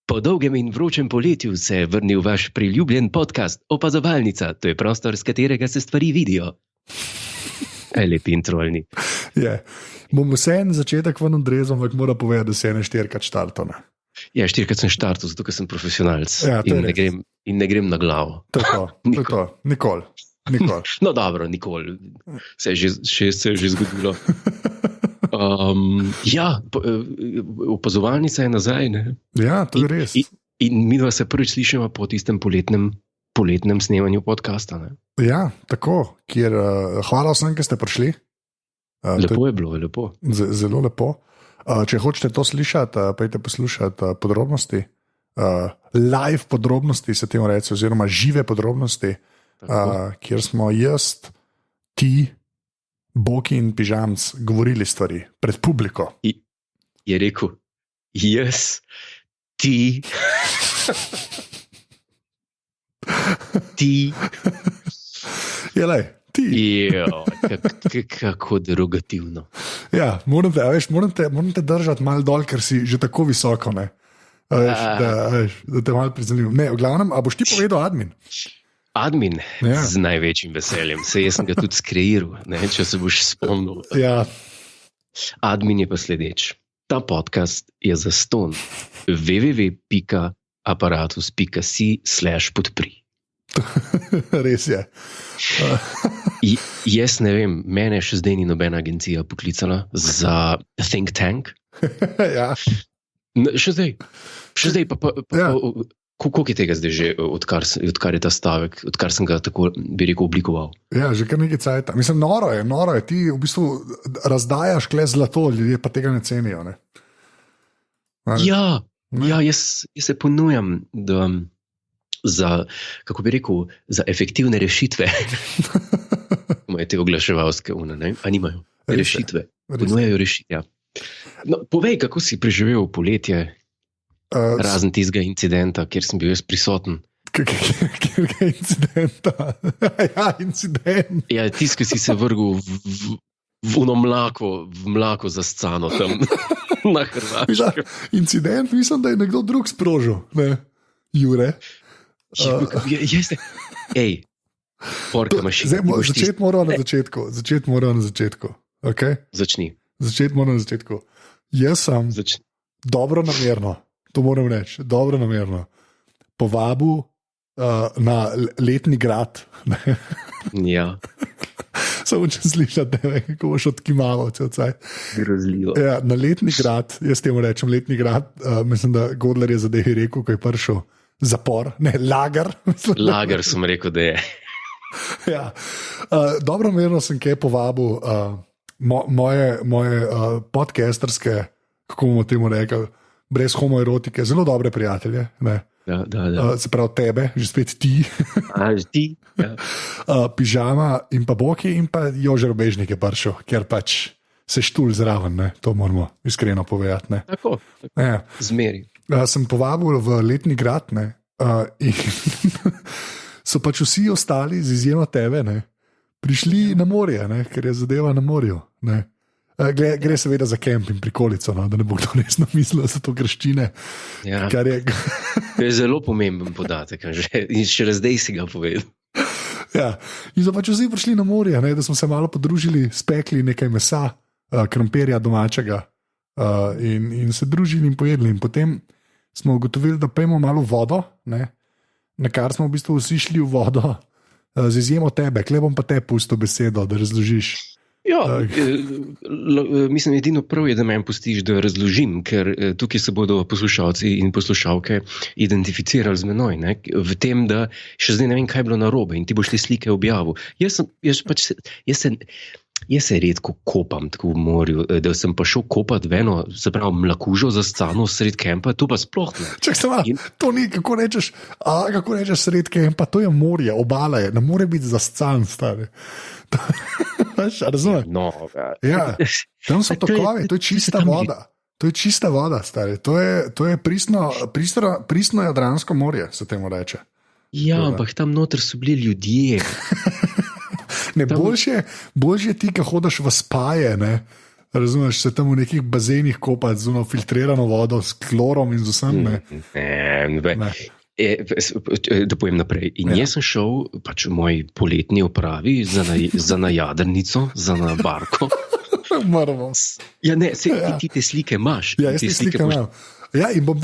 Po dolgem in vročem poletju se je vrnil vaš priljubljen podcast Opazovalnica. To je prostor, z katerega se stvari vidijo. Lepi in trolni. Je. Bom vse en začetek ven odrezal, ampak mora povedati, da se je ne 4-krat štartal. Ja, 4-krat sem štartal, zato ker sem profesionalc. Ja, in ne grem na glavo. To je to. Nikoli. No dobro, nikoli. Se je že zgodilo. Opazovalnica je nazaj. Ne? Ja, to je res. In midva se prvič slišimo po tistem poletnem snemanju podcasta. Ne? Ja, tako. Hvala vsem, ki ste prišli. Lepo je bilo, lepo. Zelo lepo. Če hočete to slišati, pojdite poslušati podrobnosti. Live podrobnosti se temu reče, oziroma žive podrobnosti, kjer smo jaz, ti, Boki in Pižamc govorili stvari pred publiko. Je rekel, jaz, ti, ti. Jelej, ti. Kako derogativno. Ja, morate držati malo dol, ker si že tako visoko, ne? Da te malo prizemljim. Ne, v glavnem, a boš ti povedal admin? Admin, ja. Z največjim veseljem. Sej jaz sem ga tudi skreiral, če se boš spomnil. Ja. Admin je pa sledeč. Ta podcast je zastonj. www.aparatus.si/podpri. Res je. Jaz ne vem, mene še zdaj ni nobena agencija poklicala za think tank. Ja. Še zdaj pa ja. Koliko je tega zdaj že, odkar je ta stavek, odkar sem ga tako, bi rekel, oblikoval? Ja, že kar nekaj cajta. Mislim, noro je. Ti v bistvu razdajaš kle zlato, ljudje pa tega ne cenijo. Ne? Ja, jaz se ponujam, da za, kako bi rekel, za efektivne rešitve. Imajo te oglaševalske une, ne? A nimajo rešitve. Ponujajo rešitve. Ja. No, povej, kako si preživel poletje? Razen tistega incidenta, kjer sem bil jaz prisoten. Kjerega incidenta? Ja, incident. Ja, tisti, ki si se vrgel v mlako zascano tam na Hrvaškem. Incident, mislim, da je nekdo drug sprožil, ne? Jure. Porka mašina. Začeti moramo na začetku. Okay? Začni. Začeti moramo na začetku. Jaz sem dobro namerno, to moram reči, dobro namerno povabil na letni grad. Ja. Samo če slišati, kako boš odkimaval cel cajt. Grozljivo. Ja, na letni grad, jaz temu rečem letni grad, mislim, da Godler je zadevi rekel, ko je prišel zapor, ne, lager. Lager sem rekel, da je. Ja. Dobro namerno sem kaj povabil moje podcasterske, kako bomo temu rekli, brez homoerotike, zelo dobre prijatelje. Ne? Da. Se pravi tebe, že spet ti. Ti? Ja. Pižama in pa Boki in pa Jože Robežnik je prišel, ker pač se štul zraven, ne? To moramo iskreno povedati. Ne? Tako. Ja. Zmeri. Sem povabil v letni grad, ne? In so pač vsi ostali, z izjemo tebe, ne? Prišli na morje, ne? Ker je zadeva na morju. Ne? Gre seveda za kemp in prikolico, no? Da ne bo kdo resno mislil, da so to grščine. Ja. To je zelo pomemben podatek in še zdaj si ga povedal. Ja. In so pač vsi prišli na morje, ne? Da smo se malo podružili, spekli nekaj mesa, krompirja domačega in se družili in pojedli. In potem smo ugotovili, da pijemo malo vodo, ne? Na kar smo v bistvu vsi šli v vodo, z izjemo tebe. Klej bom pa te pustil besedo, da razložiš. Ja, mislim, edino prav je, da meni pustiš, da razložim, ker tukaj se bodo poslušalci in poslušalke identificirali z menoj, ne? V tem, da še zdaj ne vem, kaj je bilo narobe in ti boš te slike objavil. Jaz se redko kopam tako v morju, da sem pa šel kopati v eno, se pravi, mlakužo za scano sred kempa, to pa sploh ne. To ni, kako rečeš sred kempa, to je morje, obala je, ne more biti za scan, stari. Razumeš? No, ja. Tam so tokovi, to je čista voda. To je čista voda, stari. To je pristno Jadransko morje, se temu reče. Ja, ampak tam noter so bili ljudje. Ne, boljše ti, ki hodiš v spaje, ne, Razumeš, se tam v nekih bazenih kopati z filtrirano vodo, s klorom in z vsem. Ne. Da pojem naprej. In jaz sem šel pač v moj poletni opravi za na jadrnico, za na barko. Moramo. Ja, ne, ti te slike imaš. Ja, jaz te slike imam. Ja, in bom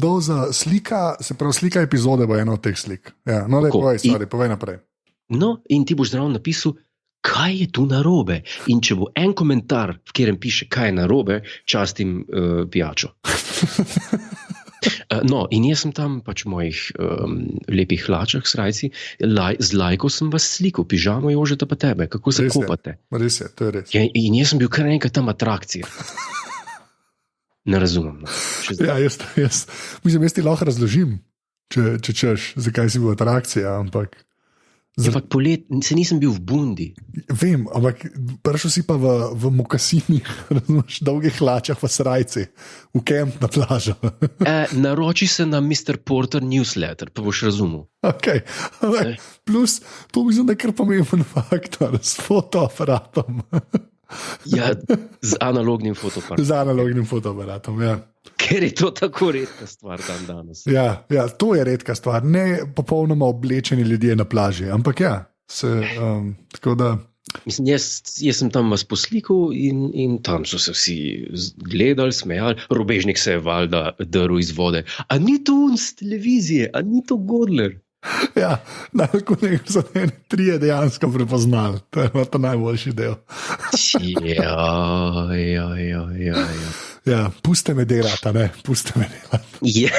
dal za slika, se pravi slika epizode bo ena od teh slik. Ja, no, povej naprej. No, in ti boš zraven napisal, kaj je tu narobe. In če bo en komentar, v katerem piše, kaj je narobe, častim pijačo. No, in jaz sem tam pač v mojih lepih hlačah, srajci, z lajko sem vas slikal, pižamo Jožeta pa tebe, kako se kopate. Res je, to je res. Ja, in jaz sem bil kar enkrat tam atrakcija. Ne razumem. Ja, jaz ti lahko razložim, če češ, zakaj si bil atrakcija, ampak... Ampak polet, se nisem bil v bundi. Vem, ampak prišel si pa v mokasinih, dolgih hlačah v srajci, v kemp na plažo. Naroči se na Mr. Porter newsletter, pa boš razumel. Okay. Plus, to mislim, da je kar pomemben faktor s fotoaparatom. Ja, z analognim fotoaparatom. Z analognim fotoaparatom, ja. Ker je to tako redka stvar dan danes. Ja, to je redka stvar. Ne popolnoma oblečeni ljudje na plaži, ampak ja, tako da... Mislim, jaz sem tam vas poslikal in tam so se vsi gledali, smejali, Robežnik se je valjda drl iz vode. A ni to on z televizije, a ni to Godler? Ja, lahko nekaj so trije dejansko prepoznali. To je to najboljši del. Ja, puste me delati, ne? Puste me delati. Ja,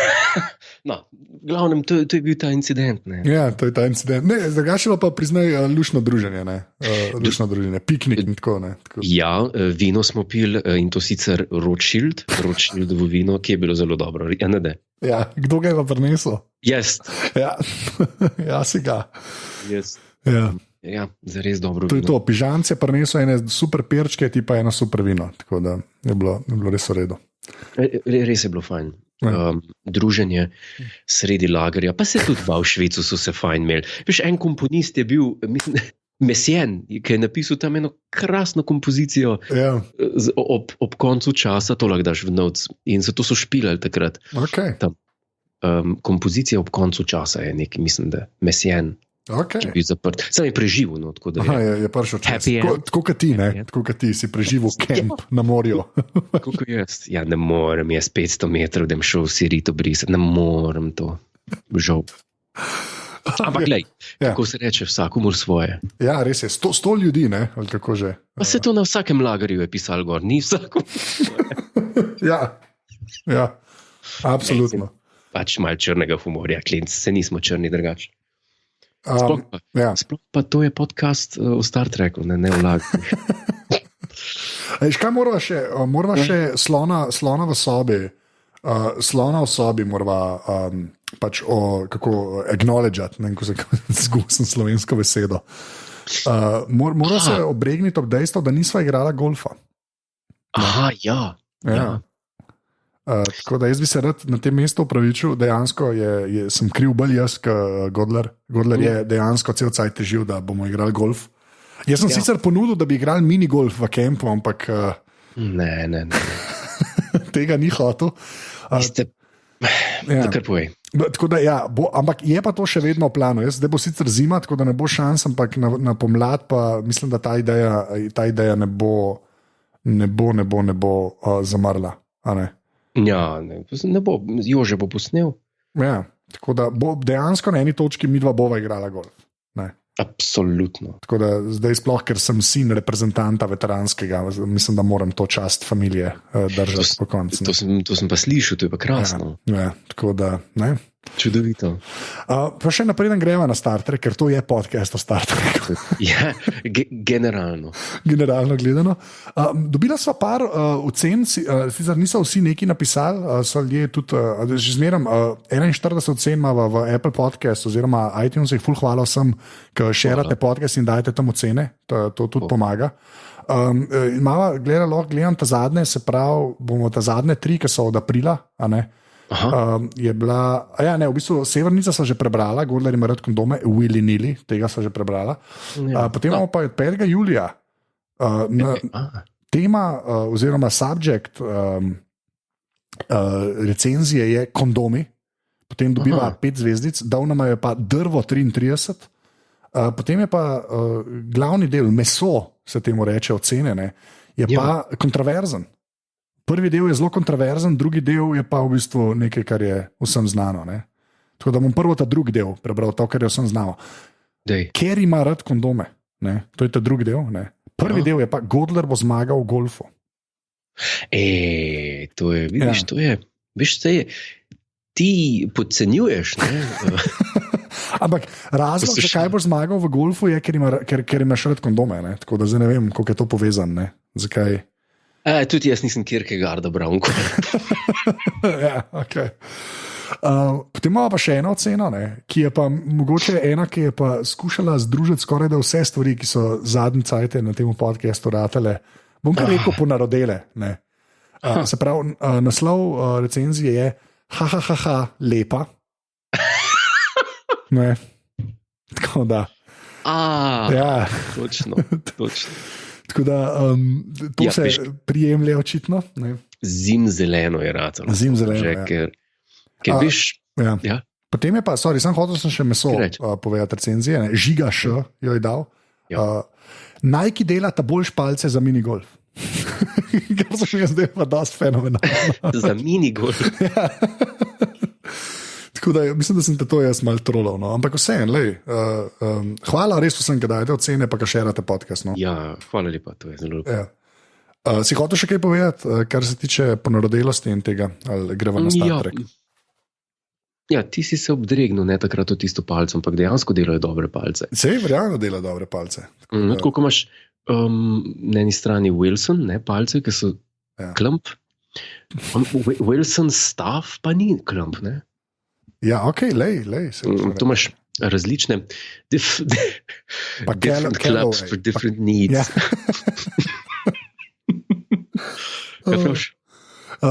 no, v glavnem, to je bil ta incident, ne? Ja, to je ta incident. Ne, zdaj pa priznaj lušno druženje, ne? Lušno druženje, piknik in tako, ne? Tako. Ja, vino smo pili in to sicer Rothschildovo vino, ki je bilo zelo dobro. Ja, ne de. Ja, kdo ga je pa prinesel? Jaz. Ja, si ga. Jaz. Ja. Ja, zares dobro. To je to, pižance prinesel ene super perčke, ti pa eno super vino, tako da je bilo res v redu. Res je bilo fajn. Druženje sredi lagerja, pa se tudi v Auschwitzu so se fajn imeli. Veš, en komponist je bil, mislim, Messiaen, ki je napisal tam eno krasno kompozicijo ob koncu časa, to lahko daš v notes, in zato so špilali takrat. Okay. Tam, kompozicija ob koncu časa je nekaj, mislim, da Messiaen. Okay. Sam je preživel, no, tako da je prišel čas. Tako kot ti, ne? Tako kot ti si preživel kemp na morju. Kako jaz? Ja, ne morem, jaz 500 metrov, da bi šel sirito brisati, ne morem to. Žal. Ampak glej, kako se reče, vsakomur svoje. Ja, res je, 100 ljudi, ne? Ali kako že? Pa se to na vsakem lagerju je pisal gor, ni vsakomur svoje. Ja, absolutno. Pač malo črnega humorja, klinc, se nismo črni drugače. Sploh pa to je podcast o Star Treku, ne o lagerjih. Kaj morava še slona v sobi, slona v sobi morava pač kako acknowledgeati, ne vem, ko se zgusim slovensko besedo. Mora se obregniti ob dejstvo, da nisva igrala golfa. Aha, ja. Tako da jaz bi se rad na tem mestu upravičil, dejansko sem kriv bolj jaz, kot Godler. Godler je dejansko cel cajt težil, da bomo igrali golf. Jaz sem sicer ponudil, da bi igrali minigolf v kempu, ampak ne. Tega ni hotel. Kar povej. Tako da, ampak je pa to še vedno v planu. Zdaj bo sicer zima, tako da ne bo šans, ampak na pomlad pa mislim, da ta ideja ne bo zamrla. Ja, ne bo, Jože bo posnel. Ja, tako da bo dejansko na eni točki midva bova igrala golf. Ne. Absolutno. Tako da zdaj sploh, ker sem sin reprezentanta veteranskega, mislim, da moram to čast familije držati po koncu. To sem pa slišal, to je pa krasno. Ja, tako da, ne. Čudovito. Pa še naprej gremo na Star Trek, ker to je podcast o Star Treku. Ja, generalno. Generalno gledano. Dobila sva par ocen, sicer niso vsi neki napisali, so ljudje tudi, že zmeram 41 ocen ima v Apple podcast oziroma iTunesih, ful hvala vsem, ki šerate podcast in dajete tam ocene, to tudi pomaga. Gledam ta zadnje, se pravi, bomo ta zadnje 3, ki so od aprila, a ne? Je bila, v bistvu Severnica so že prebrala, Godler ima rad kondome, Willy Nilly, tega so že prebrala. Potem imamo pa 5. julija, tema oziroma subjekt recenzije je kondomi, potem dobiva 5 zvezdic, dal nam je pa drvo 33, potem je pa glavni del, meso se temu reče, ocene, ne, je pa kontroverzen. Prvi del je zelo kontroverzen, drugi del je pa v bistvu nekaj, kar je vsem znano. Ne. Tako da bom prvo ta drugi del prebral, to, kar je vsem znano. Ker ima rad kondome, ne, to je ta drugi del. Ne. Prvi del je pa, Godler bo zmagal v golfu. To je, vidiš, to je, veš, ti podcenjuješ, ne? Ampak razlog, zakaj boš zmagal v golfu, je, ker imaš rad kondome, ne? Tako da zdaj ne vem, kako je to povezano, ne? Zakaj? Tudi jaz nisem Kierkegaarda bral. Ja, okay. Potem imamo pa še eno oceno, ne, ki je pa mogoče ena, ki je pa skušala združiti skoraj da vse stvari, ki so zadnji cajt na tem podcastu ratele. Bom kar rekel ponarodele. Se pravi, naslov recenzije je lepa. Ne. Tako da. Ja. Točno. Tako da to se prijemlje očitno. Ne. Zimzeleno je ratalo. Zimzeleno, ker veš. Ja. Potem je pa, sem hotel še meso povedati recenzije, ne. Žiga Š jo je dal. Nike dela ta boljš palce za minigolf. Kar so še zdaj pa dosti fenomenalno. Za minigolf. Ja. Tako da mislim, da sem te to jaz malo trolal, no. Ampak vseeno, hvala res vsem, ki dajete ocene, pa ki šerate podcast. No. Ja, hvala lepa, to je zelo lepo. Ja. Si hotel še kaj povedati, kar se tiče ponarodelosti in tega, ali greva na Star Trek? Ja, ti si se obdregnil ne takrat v tisto palce, ampak dejansko delajo dobre palce. Sej, verjamem, da dela dobre palce. Tako imaš na eni strani Wilson, ne, palce, ki so klump. Wilson staff pa ni klump, ne? Ja, ok, lej. Tu imaš različne different clubs for different needs. Ja.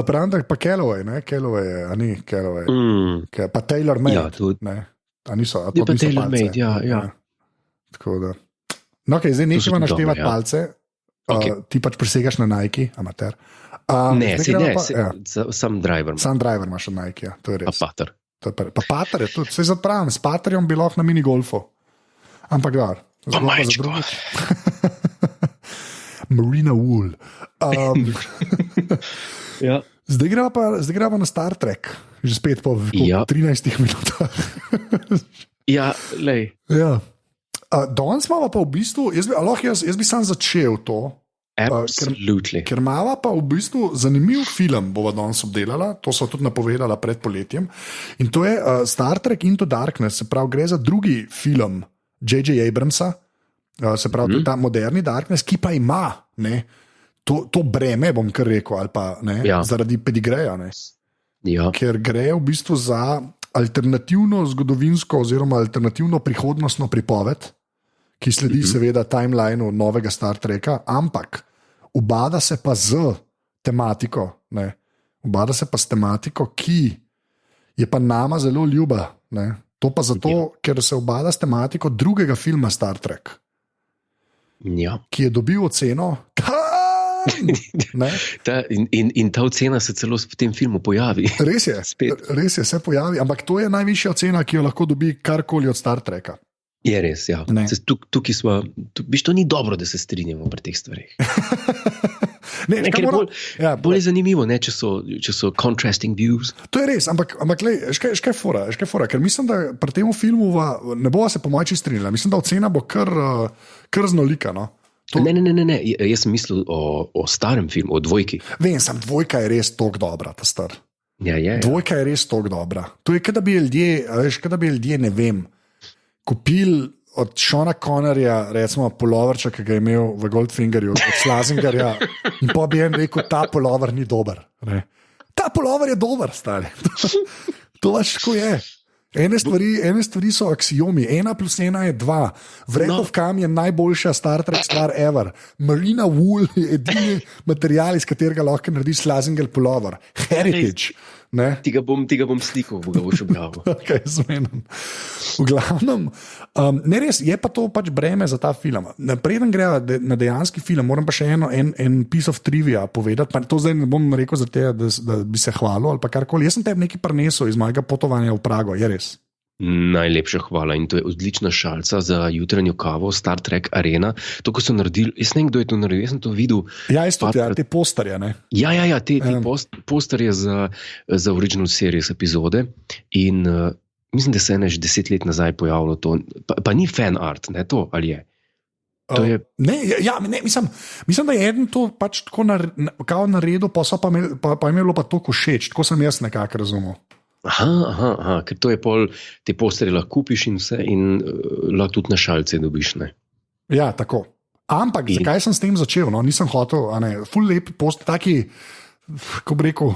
Pravim, da pa Callaway, ne? Callaway je, a ni Callaway. Pa TaylorMade. Ja, tudi. Ne? A niso, je pa TaylorMade, ja. Tako da. No, ok, zdaj nečemo naštevati palce. Ti pač prisegaš na Nike, amater. Sam driver. Sam driver imaš od Nike, ja, to je res. Pa Pater. Pa Pater je tudi, se zapravim, s Paterjem bi lahko na minigolfu. Ampak dar. Pa majčko. Marina Wool. Ja. Zdaj greva pa na Star Trek, že spet po 13 minutah. Ja, lej. Ja. Danes imamo pa v bistvu, jaz bi sam začel to. Ker imamo pa v bistvu zanimiv film, bova danes obdelala, to so tudi napovedala pred poletjem. In to je Star Trek Into Darkness, se pravi, gre za drugi film J.J. Abramsa, se pravi, ta moderni Darkness, ki pa ima, ne, to breme, bom kar rekel, ali pa ne, zaradi pedigreja, ne. Ja. Ker gre v bistvu za alternativno zgodovinsko oziroma alternativno prihodnostno pripoved, ki sledi seveda timelineu novega Star Treka, ampak ubada se pa z tematiko, ne, ubada se pa s tematiko, ki je pa nama zelo ljuba, ne. To pa zato, ker se ubada s tematiko drugega filma Star Trek, ki je dobil oceno in ta ocena se celo v tem filmu pojavi. Res je, se pojavi, ampak to je najvišja ocena, ki jo lahko dobi karkoli od Star Treka. Je res, ja. Tukaj smo, to ni dobro, da se strinjamo pri teh stvarih. Bolj je zanimivo, ne, če so contrasting views. To je res, ampak škaj fora, ker mislim, da pri tem filmu ne bova se po moči strinjala. Mislim, da ocena bo kar znolika, no. Ne, jaz sem mislil o starem filmu, o dvojki. Vem, dvojka je res toliko dobra, ta star. Ja. Dvojka je res toliko dobra. To je, kada bi ljudje, ne vem, kupili od Seana Connerja, recimo poloverča, ki ga je imel v Goldfingerju, od Slazingerja, in pa bi jim rekel, ta polover ni dober. Ne? Ta polover je dober, stari. To vaš tako je. Ene stvari so aksiomi, 1+1 je 2. Wrath of Khan je najboljša Star Trek stvar ever. Marina Wool je edini material, iz katerega lahko narediš Slazinger pullover. Heritage. Ti ga bom slikal, ga boš objavil. Okay, zmenim. V glavnem, ne res, je pa to pač breme za ta film. Preden greva na dejanski film, moram pa še en piece of trivia povedati. Pa to zdaj ne bom rekel za te, da bi se hvalil ali pa karkoli. Jaz sem tebi nekaj prinesel iz mojega potovanja v Prago, je res. Najlepša hvala in to je odlična šalica za jutranjo kavo, Star Trek Arena. To, ko so naredili, jaz ne vem, kdo je to naredil, jaz sem to videl. Ja, te posterje, ne? Ja, te posterje za Original Series epizode in mislim, da se je že 10 let nazaj pojavilo to. Pa ni fan art, ne to, ali je? Mislim, da je eden to pač tako naredil, pa je imelo pa to všeč, tako sem jaz nekako razumel. Aha, ker to je pol, te posterje lahko kupiš in vse in lahko tudi na šalice dobiš, ne? Ja, tako. Ampak, zakaj sem s tem začel? No? Nisem hotel, ful lepi post, taki, ko bi rekel,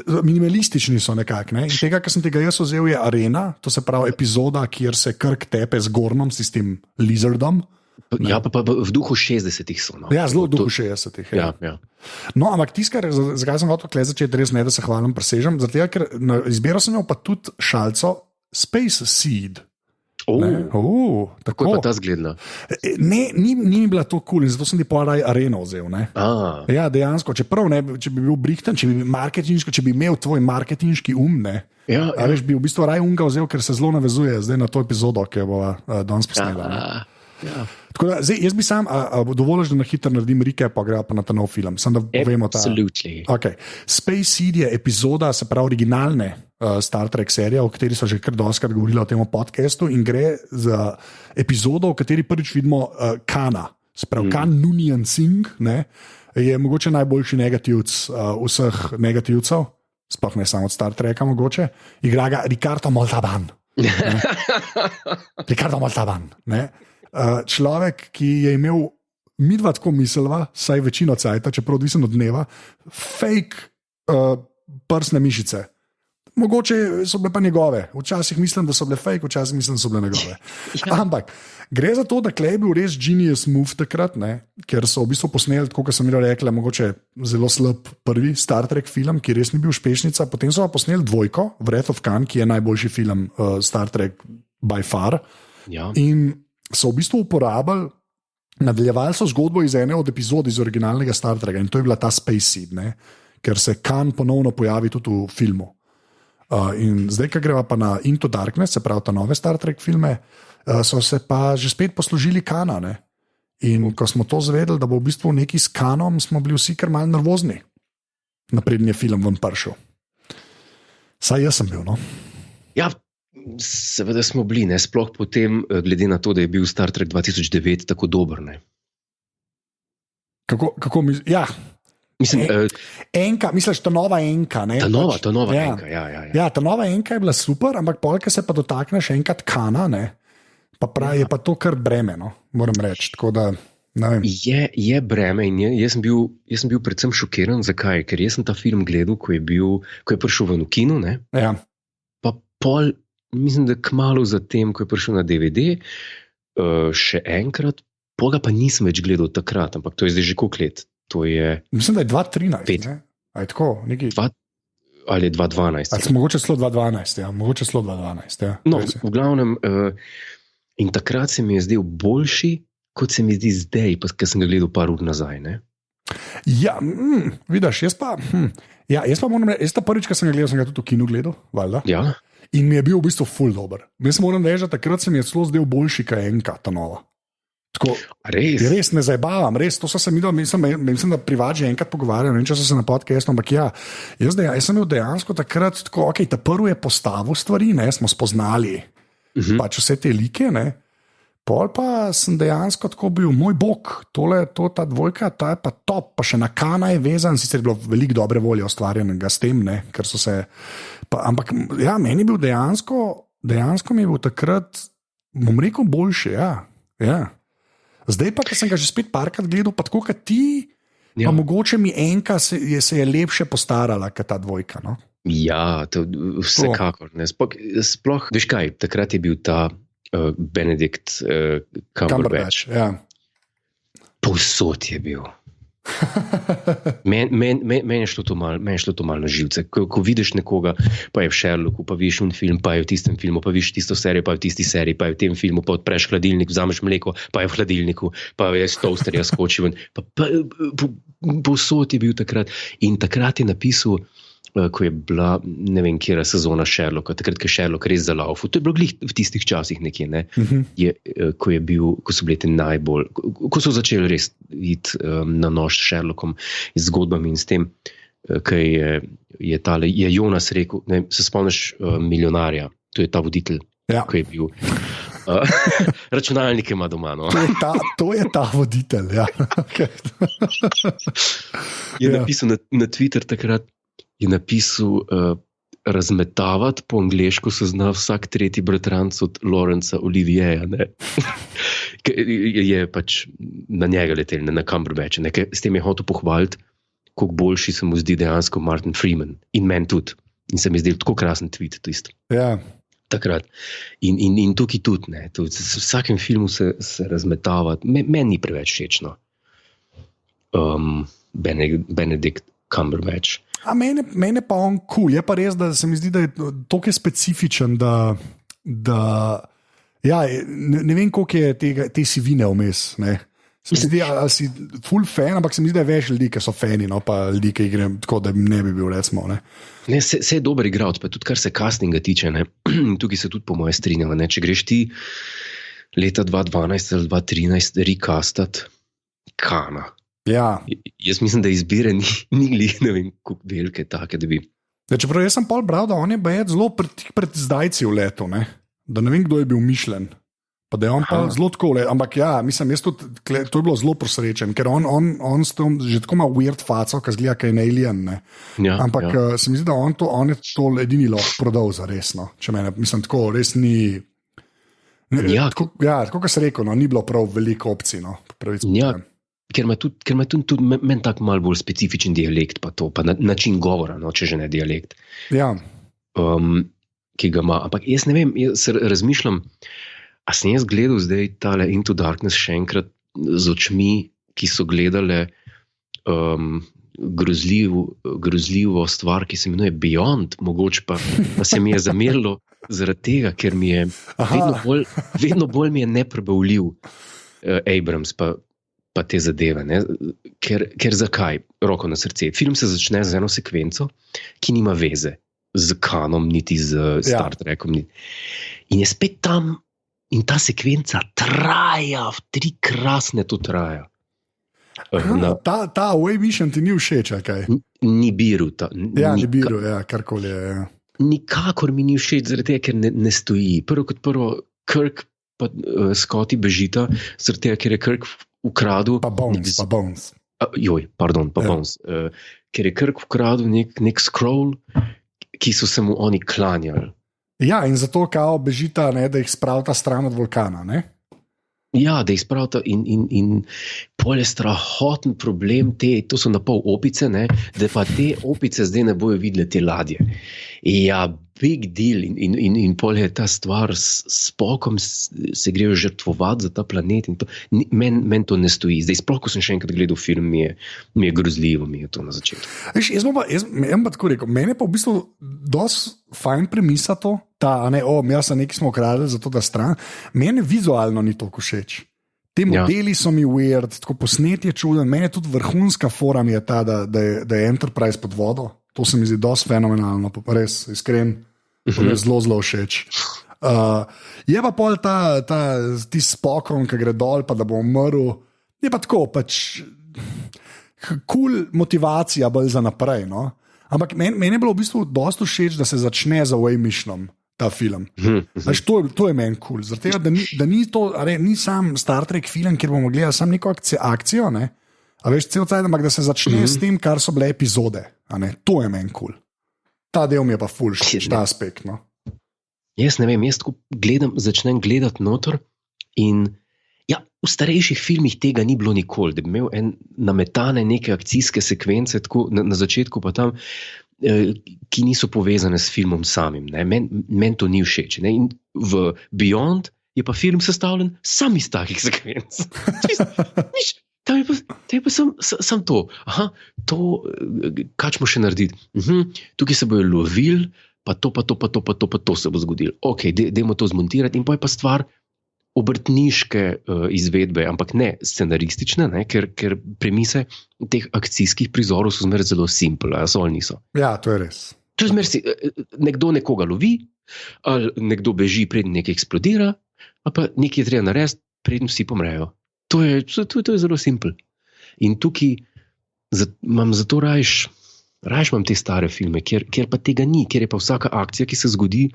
minimalistični so nekako. Ne? In tega, kar sem tega jaz vzel, je Arena, to se pravi epizoda, kjer se Kirk tepe z Gornom, s tem Lizardom. Ja, pa v duhu 60-ih so. No. Ja, zelo v duhu 60-ih. Ja. No, ampak tiskar, zakaj sem hotel začeti, res ne, da se hvalim, presežem, zato ker izbiral sem jo pa tudi šalico Space Seed. Tako je pa ta zgledna. Ni mi bila to kul in zato sem ti poraj Areno vzel. Ja, dejansko, čeprav ne, če bi bil brihten, če bi marketinško, če bi imel tvoj marketinški ne. Ja. Veš, bi v bistvu raj unga vzel, ker se zelo navezuje zdaj na to epizodo, ki jo bo danes posnela. Ja. Tako da, zdaj, jaz bi sam, dovolj, da na hitro naredim recap, pa greva pa na ta nov film. Sam da povemo ta. Okay. Space Seed je epizoda, se pravi originalne Star Trek serije, o kateri so že kar doskrat govorili v tem podcastu in gre za epizodo, v kateri prvič vidimo Kana. Se pravi, Khan Noonien Singh, ne, je mogoče najboljši negativc vseh negativcev, sploh ne samo od Star Treka mogoče, igra ga Ricardo Montalban. Ricardo Montalban, ne. Človek, ki je imel, midva tako mislila, saj večino cajta, čeprav odvisen od dneva, fake prsne mišice. Mogoče so bile pa njegove. Včasih mislim, da so bile fake, včasih mislim, da so bile njegove. Ampak gre za to, da Klej je bil res genius move takrat, ne? Ker so v bistvu posneli, tako kot sem jim rekla, mogoče zelo slab prvi Star Trek film, ki res ni bil uspešnica. Potem so pa posneli dvojko, Wrath of Khan, ki je najboljši film Star Trek by far. Ja. In so v bistvu uporabili, nadaljevali so zgodbo iz ene od epizod iz originalnega Star Treka in to je bila ta Space Seed, ne? Ker se Khan ponovno pojavi tudi v filmu. In zdaj, ko greva pa na Into Darkness, se pravi ta nove Star Trek filme, so se pa že spet poslužili Kana, ne? In ko smo to zvedeli, da bo v bistvu neki s Kanom, smo bili vsi kar malo nervozni, naprednji film ven prišel. Saj jaz sem bil, no? Ja, seveda smo bili, ne, sploh potem, glede na to, da je bil Star Trek 2009 tako dober, ne. Kako mi, ja. Mislim, enka, misliš, ta nova enka, ne? Ta nova ja. Enka, ja. Ja, ta nova enka je bila super, ampak polka se pa dotakneš enkrat Kana, ne? Pa pravi, je pa to kar breme, no, moram reči, tako da, ne vem. Je breme in jaz sem bil predvsem šokiran, zakaj? Ker jaz sem ta film gledal, ko je prišel ven v kinu, ne? Ja. Pa pol, mislim, da kmalu zatem, ko je prišel na DVD, še enkrat, poga pa nisem več gledal takrat, ampak to je zdaj že koliko let. To je... Mislim, da je 2013, ne? Ali tako, neki... Ali je 2012. Ali mogoče celo 2012, ja. Mogoče celo 2012, ja. No, v glavnem, in takrat se mi je zdel boljši, kot se mi zdi zdaj, pa ker sem ga gledal par ur nazaj, ne? Ja, vidiš, jaz pa moram reči, jaz ta prvič, ko sem ga gledal, sem ga tudi v kinu gledal, valjda. Ja. In mi je bil v bistvu ful dober. Jaz moram reči, da takrat se mi je celo zdel boljši, kaj enka ta nova. Tako, res ne zabavam, res, to so se mi dal, mislim, da privat že enkrat pogovarjal, ne vem, če so se na podcastu, ampak ja, jaz sem bil dejansko takrat tako, ok, ta prvi je postavil stvari, ne, smo spoznali pač vse te like, ne, pol pa sem dejansko tako bil, moj bog, ta dvojka, ta je pa top, pa še na Kana je vezan, sicer je bilo veliko dobre volje ustvarjenega s tem, ne, ker so se, ampak ja, meni je bil dejansko mi je bil takrat, bom rekel, boljši, ja. Zdaj pa, ko sem ga že spet parkrat gledal, pa tako kot ti, pa mogoče mi enka se je lepše postarala, kot ta dvojka, no? Ja, to vsekakor. Ne. Sploh, veš kaj, takrat je bil ta Benedict Cumberbatch. Ja. Povsod je bil. Meni je šlo to malo na živce. Ko vidiš nekoga, pa je v Sherlocku, pa vidiš un film, pa je v tistem filmu, pa vidiš tisto serijo, pa je v tisti seriji, pa je v tem filmu, pa odpreš hladilnik, vzameš mleko, pa je v hladilniku, pa je z toasterja skočil ven. Povsod je bil takrat. In takrat je napisal, ko je bila, ne vem, kjera sezona Sherlocka, takrat, ko je Sherlock res zalaufal. To je bilo glih v tistih časih nekje, ne? Ko so bili te najbolj, ko so začeli res iti na nož s Sherlockom, z zgodbami in s tem, ko je Jonas rekel, ne, se spomniš Milijonarja, to je ta voditelj, ko je bil. Računalnike ima doma. No? To je ta voditelj, ja. Okay. Je napisal na Twitter takrat, je napisal razmetavati po angleško se zna vsak tretji bratranc od Lawrencea Olivieja. Je pač na njega letel, na Cumberbatcha. S tem je hotel pohvaliti, koliko boljši se mu zdi dejansko Martin Freeman. In meni tudi. In se mi zdi tako krasen tweet. Ja. Takrat. In tukaj tudi. Ne. V vsakem filmu se razmetavati. Meni ni preveč všečno. Benedict Cumberbatch. A mene pa on cool. Je pa res, da se mi zdi, da je toliko specifičen, da ja, ne vem, koliko je te sivine vmes. Ne. Se mi zdi, da si full fan, ampak se mi zdi, da je več ljudi, ki so fani, no, pa ljudi, ki igrajo tako, da ne bi bil, recimo. Ne. Ne, se je dober igralec, pa tudi kar se castinga tiče, ne. Tukaj se tudi po moje strinjava, ne. Če greš ti leta 2012 ali 2013 recastat Kana. Ja. Jaz mislim, da izbire ni glih, ne vem, koliko velike take, da bi... Ja, čeprav jaz sem pol bral, da on je zelo pred zdajci v letu, ne? Da ne vem, kdo je bil mišljen. Pa da je on pa zelo tako let. Ampak ja, mislim, to je bilo zelo prosrečen, ker on s tem že tako ima weird faco, ki zgleda, kaj je na alien, ne? Ja, ampak se mi zdi, da on je to edini lahko prodal za resno. Če mene, mislim, tako res ni... tako, kot se rekel, no, ni bilo prav veliko opcij, no. Ker ima tudi meni tak malo bolj specifičen dialekt, pa to, pa način govora, no, če že ne dialekt. Ja. Ki ga ima. Ampak jaz ne vem, jaz razmišljam, a sem jaz gledal zdaj tale Into Darkness še enkrat z očmi, ki so gledale grozljivo stvar, ki se imenuje Beyond, mogoče pa se mi je zamerilo zaradi tega, ker mi je vedno bolj mi je neprebavljiv Abrams, pa te zadeve. Ne? Ker zakaj? Roko na srce. Film se začne z eno sekvenco, ki nima veze z Kanom, niti z Star Trekom. In je spet tam in ta sekvenca traja, 3 krasne to traja. Ta Away Mission ti ni všeč, kaj? Ni biru. Nibiru, karkoli je. Ja. Nikakor mi ni všeč, zaradi tega, ker ne stoji. Prvo, Kirk pa Scotty bežita, zaradi tega, ker je Kirk ukradel... Pa Bones. Bones. Ker je Kirk ukradel nek scroll, ki so se mu oni klanjali. Ja, in zato kao bežita, ne, da jih spravita stran od vulkana, ne? Ja, da jih spravita in pol je strahoten problem to so napol opice, ne, da pa te opice zdaj ne bojo videli te ladje. Ja, big deal in pol je ta stvar s Spockom se grejo žrtvovati za ta planet in to, meni to ne stoji. Zdaj sploh, ko sem še enkrat gledal film, mi je grozljivo, mi je to na začetku. Jaz pa tako rekel, mene pa v bistvu dosti fajn premisa to, jaz sem nekaj smo ukradili za to, da stran, mene vizualno ni toliko všeč. Te modeli so mi weird, tako posnet je čuden, mene tudi vrhunska fora mi je ta, da je Enterprise pod vodo. To se mi zdi dosti fenomenalno, pa res iskren, to mi je zelo, zelo všeč. Je pa pol ti Spockom, ki gre dol, pa da bo umrl, je pa tako, pač cool motivacija bolj za naprej, no? Ampak meni je bilo v bistvu dosti všeč, da se začne za Away Missionom ta film. To je meni cool, zaradi tega, da ni sam Star Trek film, kjer bomo gledali samo neko akcijo, ne? A veš, cel cajt, ampak da se začne s tem, kar so bile epizode. To je meni cool. Ta del mi je pa ful, ta aspekt. No? Jaz ne vem, jaz tako začnem gledati noter in ja, v starejših filmih tega ni bilo nikoli, da bi imel nametane neke akcijske sekvence, tako na začetku pa tam, ki niso povezane s filmom samim. Meni to ni všeč. Ne? In v Beyond je pa film sestavljen sam iz takih sekvenc. Tam je pa Te pa sem to. Aha, to, kaj smo še narediti? Tukaj se bojo lovili, pa to se bo zgodilo. Ok, dajmo to zmontirati in pa je pa stvar obrtniške izvedbe, ampak ne scenaristične, ne? Ker premise teh akcijskih prizorov so zmeraj zelo simple, ali so ali niso. Ja, to je res. To je zmeraj nekdo nekoga lovi, ali nekdo beži, preden nekaj eksplodira, ali pa nekaj je treba narediti, preden vsi pomrejo. To je zelo simple. In tukaj imam zato rajš imam te stare filme, kjer pa tega ni, kjer je pa vsaka akcija, ki se zgodi,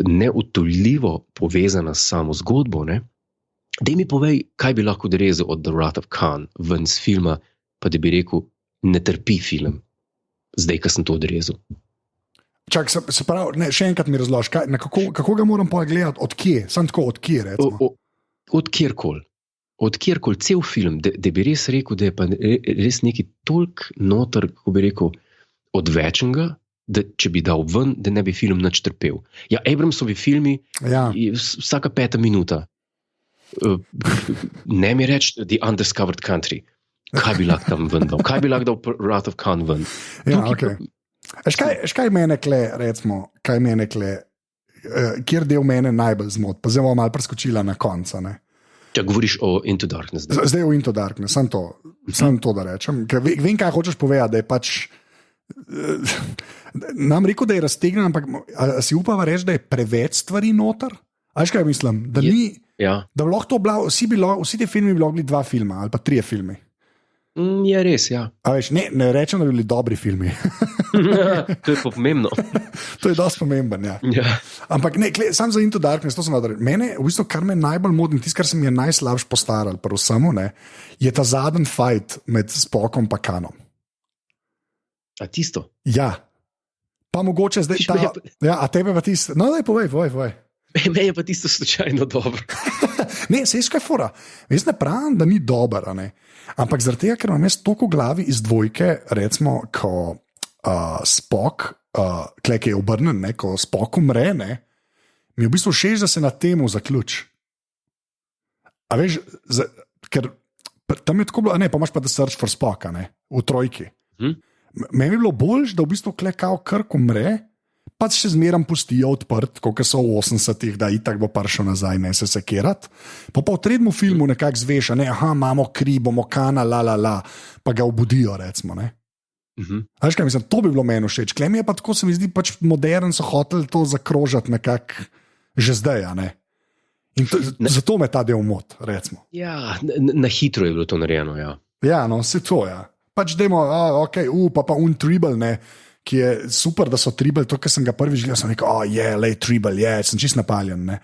neutoljivo povezana s samo zgodbo. Ne? Daj mi povej, kaj bi lahko odrezal od The Wrath of Khan ven z filma, pa da bi rekel, ne trpi film, zdaj, ko sem to odrezal. Čak, se pravi, še enkrat mi razloži, kako ga moram pa gledati, od kje, sam tako, od kje, recimo? Od kjerkoli. Od kjerkoli, cel film, da bi res rekel, da je pa res nekaj toliko noter, kako bi rekel, odvečenega, da če bi dal ven, da ne bi film nič trpel. Ja, Abramsovi filmi, vsaka 5 minuta. Ne mi reči The Undiscovered Country. Kaj bi lahko tam ven dal? Kaj bi lahko dal Wrath of Khan ven? Ja, ok. Kaj mene kle, recimo, kjer del mene najbolj zmot, pa zdaj bomo malo preskočila na konca, ne? Če govoriš o Into Darkness. Zdaj o Into Darkness, sam to da rečem. Ker vem, kaj hočeš povedati, da je pač nam rekel, da je raztegnjen, ampak si upava reči, da je preveč stvari noter? A veš, kaj mislim? Da ni, da bi lahko to bila, vsi ti filmi bi lahko bili 2 filma ali pa 3 filmi. Je res, ja. A veš, ne rečem, da bi bili dobri filmi. To je pomembno. To je dosti pomemben, ja. Ampak ne, sam za Into Darkness, to sem nadaril. Mene, v bistvu, kar me najbolj moti, tisto, kar se mi je najslabš postaral, prvo samo, ne, je ta zadnji fight med Spockom pa Khanom. A tisto? Ja. Pa mogoče zdaj a tebe pa tisto. No, daj, povej. Meni je pa tisto slučajno dobro. Ne, sej skaj fora. Jaz ne pravim, da ni dober, ne. Ampak zaradi tega, ker imam jaz toliko v glavi iz dvojke, recimo, ko Spock, ki je obrnen, ne, ko Spock umre, ne, mi je v bistvu všeč, da se na temu zaključi. A veš, ker tam je tako bilo, ne, pa imaš pa The Search for Spocka, ne, v trojki. Meni je bilo bolj, da v bistvu kao Kirk umre, pa še zmeram pustijo odprt, kot so v 80-ih, da itak bo prišel nazaj, ne se sekirat. Pa v tretjem filmu nekako zveš, ne, imamo kri, bomo Khana, pa ga obudijo, recimo, ne. Veš kaj mislim, to bi bilo meni všeč. Klem je pa tako, se mi zdi, pač modern so hoteli to zakrožati nekako že zdaj, a ne. In zato me ta del mot, recimo. Ja, na hitro je bilo to narejeno, ja. Ja, no, se to, ja. Pač dajmo, ok, pa Tribble, ne, ki je super, da so Tribble, to, kar sem ga prvič gledal, sem rekel, lej, Tribble, sem čist napaljen, ne.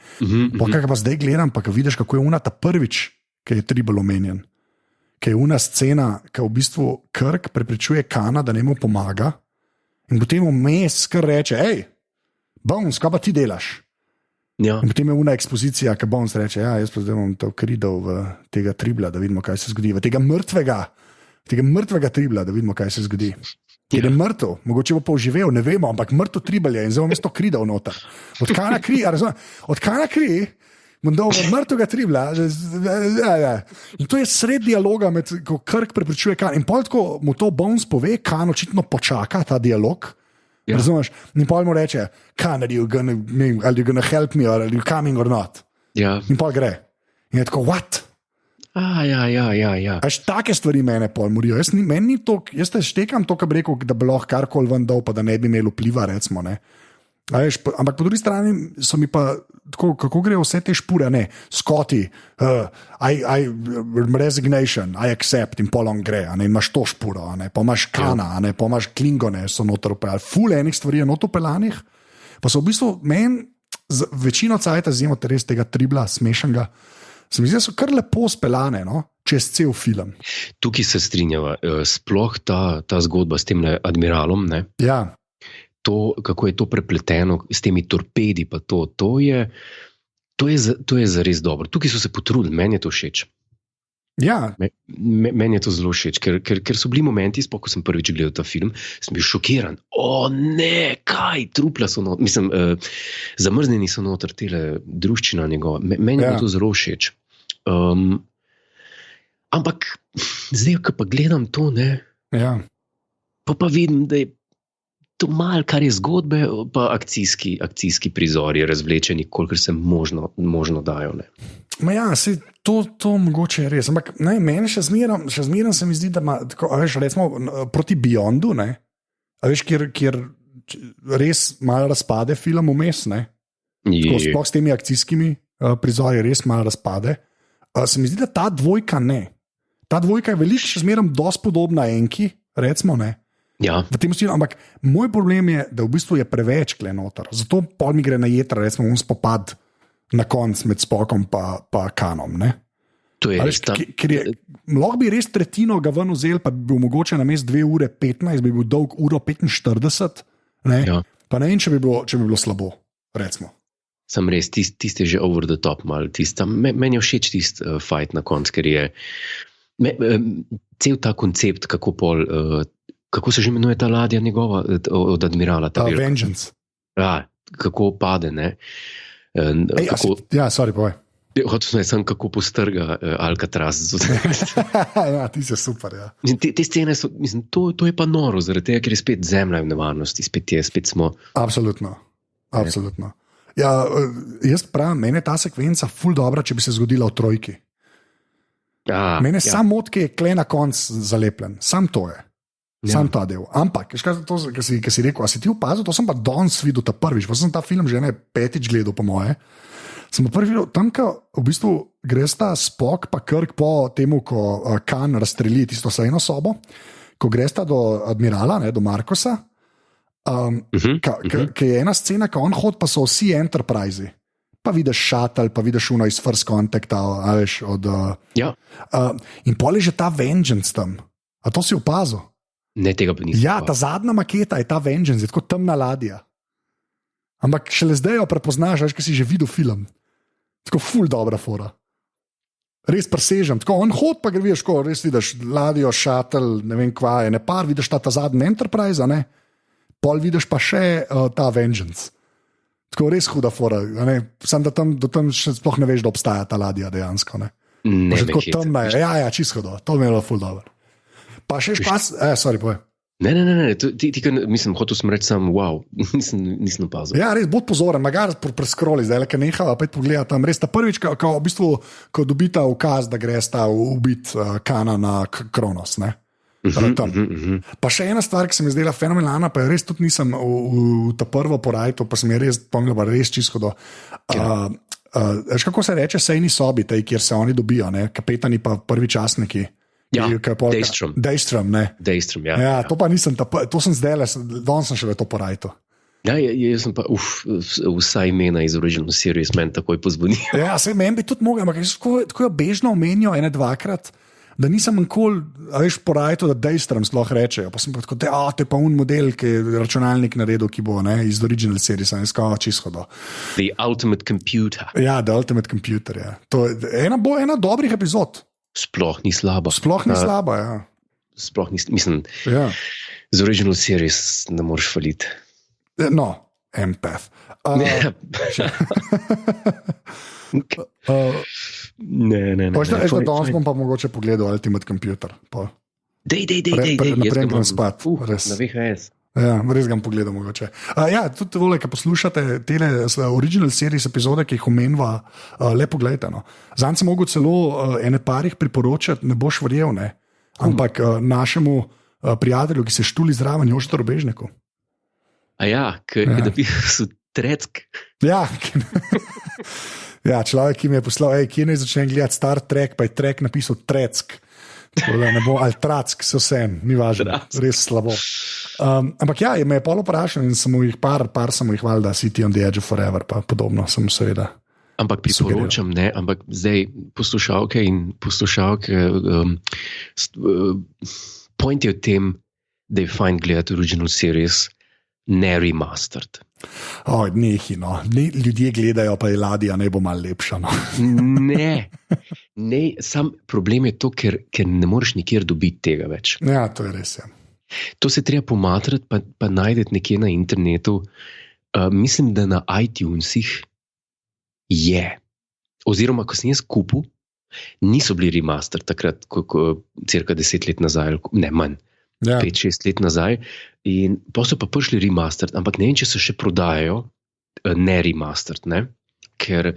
Kaj pa zdaj gledam, pa vidiš, kako je ta prvič, ki je Tribble omenjen. Ki je scena, ki v bistvu Kirk prepričuje Khana, da ne mu pomaga, in potem vmes kar reče, Bones, kaj pa ti delaš? Ja. In potem je ekspozicija, ki Bones reče, jaz pa zdaj bom to kridal v tega Tribbla, da vidimo, kaj se zgodi, v tega mrtvega Tribbla, da vidimo, kaj se zgodi. Ker je mrtev, mogoče bo pa oživel, ne vemo, ampak mrtev Tribble je in zdaj bom to kridal noter. Od Khana kri, bom dal v mrtvega Tribbla. In to je sred dialoga, ko Kirk prepričuje Khan. In pol tako mu to Bones pove, Khan očitno počaka ta dialog. Ja. Razumeš? In pol mu reče, Khan, are you gonna help me, or are you coming or not? Ja. In pol gre. In je tako, what? Ja. Až take stvari mene pol morijo. Jaz te štekam to, kar bi rekel, da bi lahko karkoli ven dal, pa da ne bi imel vpliva, recimo, ne. Ampak po drugi strani so mi pa tako, kako grejo vse te špure, ne, Scotty, resignation, I accept, in pol on gre, ne, in imaš to špuro, ne, pa imaš Khana, ne, pa imaš Klingone, so noter upeljali, ful enih stvari je noter upeljanih, pa so v bistvu meni večino cajta zimo res tega Tribbla smešnega, se mi zdi, da so kar lepo speljane, no, čez cel film. Tukaj se strinjava, sploh ta zgodba s tem admiralom, ne? Ja. To, kako je to prepleteno s temi torpedi, pa to je zares dobro. Tukaj so se potrudili, meni je to všeč. Ja. Meni je to zelo všeč, ker so bili momenti, ko sem prvič gledal ta film, sem bil šokiran. Ne, kaj, trupla so noter, mislim, zamrznjeni so noter tele druščina njegova. Meni je to zelo všeč. Ampak zdaj, ko pa gledam to, ne, Ja. pa vidim, da je to malo, kar je zgodbe, pa akcijski prizori, razvlečeni, kolikor se možno dajo. Ne. Ja, to mogoče je res. Ampak ne, meni še zmeraj se mi zdi, da ima, tako, veš, recimo, proti Beyondu, ne, veš, kjer res malo razpade film vmes, ne. Sploh s temi akcijskimi prizori res malo razpade. Se mi zdi, da ta dvojka ne. Ta dvojka je veliko še zmeraj dosti podobna enki, recimo, ne. Ja. Ampak moj problem je, da v bistvu je preveč klenotar. Zato pol mi gre na jetra, recimo, spopad na konc med Spockom pa Kanom. Ne? To je res. Lahko bi res tretjino ga ven vzel, pa bi bil mogoče na mest 2 ure 15, bi bil dolg 1:45. Ja. Pa ne vem, če bi bilo slabo, recimo. Sem res, tiste že over the top mal. Meni je všeč tisti fight na konc, ker je cel ta koncept, kako se že imenuje ta ladja njegova, od admirala. Vengeance. Ja, kako pade, ne. Sorry, povej. Hotel sem, kako postrga Alcatraz. Ja, ti si super, ja. Te scene so, mislim, to je pa noro, zaradi tega, ker je spet zemlja v nevarnosti, spet smo. Absolutno. Ja, jaz pravim, meni je ta sekvenca ful dobra, če bi se zgodila v trojki. Mene samo mot, ki je kle na konc zalepljen, sam to je. Sam ta del. Ampak, ki si rekel, a si ti opazil, to sem pa danes videl ta prvič, pa sem ta film že 5. gledal, po moje. Sem prvi videl, tam, ko v bistvu gre sta Spock pa Kirk po temu, ko Khan razstreli tisto sejno sobo, ko gre sta do admirala, ne, do Markosa, ki je ena scena, ko on hod, pa so vsi Enterprise. Pa vidiš šatel, pa vidiš uno iz First Contacta, veš, in pol je že ta Vengeance tam. A to si opazil? Ne, tega pa nisem. Ja, ta zadnja maketa je ta Vengeance, je tako temna ladja. Ampak šele zdaj jo prepoznaš, veš, ki si že videl film. Tako ful dobra fora. Res presežem. Tako on hod, pa greš, res vidiš ladjo, šatel, ne vem kva je, ne par, vidiš ta zadnji Enterprise, ne? Pol vidiš pa še ta Vengeance. Tako res huda fora. Sam da tam še sploh ne veš, da obstaja ta ladja dejansko. Ne, tako temna je. Ja, čisto hudo. To mi je bilo ful dobro. Pa še špas, sorry, povej. Ne, ti mislim, hotel sem reči sam, wow, nisem opazil. Ja, res, bod pozoren, magari preskroli, zdaj, ker nehava, pa pogleda tam, res ta prvič, ko v bistvu, ko dobita ukaz, da gre sta ubit Kana na Kronos, ne? Pa še ena stvar, ki se mi zdela fenomenalna, pa res tudi nisem v ta prvo porajto, pa sem je res pomnil, pa res čisto do. Veš, kako se reče sejni sobi, tej, kjer se oni dobijo, ne? Kapetani pa prvi častniki. Ja, Daystrom, ja. Ja, to pa nisem, to sem zdaj, danes sem še v to porajto. Ja, jaz sem pa, vsa imena iz Original Series meni takoj pozvoni. Ja, se meni bi tudi mogel, ampak tako jo bežno omenijo ene dvakrat, da nisem nikoli, veš, porajto, da Daystrom sploh rečejo. Pa sem pa tako, to je pa un model, ki je računalnik naredil, ki bo, ne, iz Original Series, ne, čisto do. The Ultimate Computer. Ja, The Ultimate Computer, ja. To je ena dobrih epizod. Sploh ni slaba, ja. Sploh ni, mislim, ja. Z Original Series ne moreš faliti. No, empath. Ne. Danes bom pa mogoče pogledal Ultimate Computer. Naprej grem spat. Na VHS. Ja, res ga pogledam mogoče. Ja, tudi vole, ki poslušate tele Original Series epizode, ki jih omenva, lepo gledajte. No. Zanj sem mogel celo ene parih priporočati, ne boš verjel, ne. Ampak našemu prijatelju, ki se štuli zraven, Jožetu Robežniku. Da bi so Treck. Ja, človek, ki mi je poslal, kje ne začnem gledati Star Trek, pa je Trek napisal Treck. Ne bo ali Track, so vsem, ni važno, res slabo. Ampak ja, me je pol vprašal in sem jih par sem jih hvalil, da City on the Edge of Forever, pa podobno sem seveda. Ampak priporočam, ne, ampak zdaj poslušalke point je v tem, da je fajn gledati Original Series, ne remastered. Nehino. Ljudje gledajo, pa je ladja, ne bo malo lepša. No. Ne, sam problem je to, ker ne moreš nikjer dobiti tega več. Ja, to je res. Ja. To se treba pomatrati, pa najdete nekje na internetu. Mislim, da na iTunesih je. Oziroma, ko sem jaz kupil, Niso bili remaster takrat, cirka 10 let nazaj, ne manj, 5-6 let nazaj. In pa so pa prišli remaster, ampak ne vem, če se še prodajajo ne remaster, ne? Ker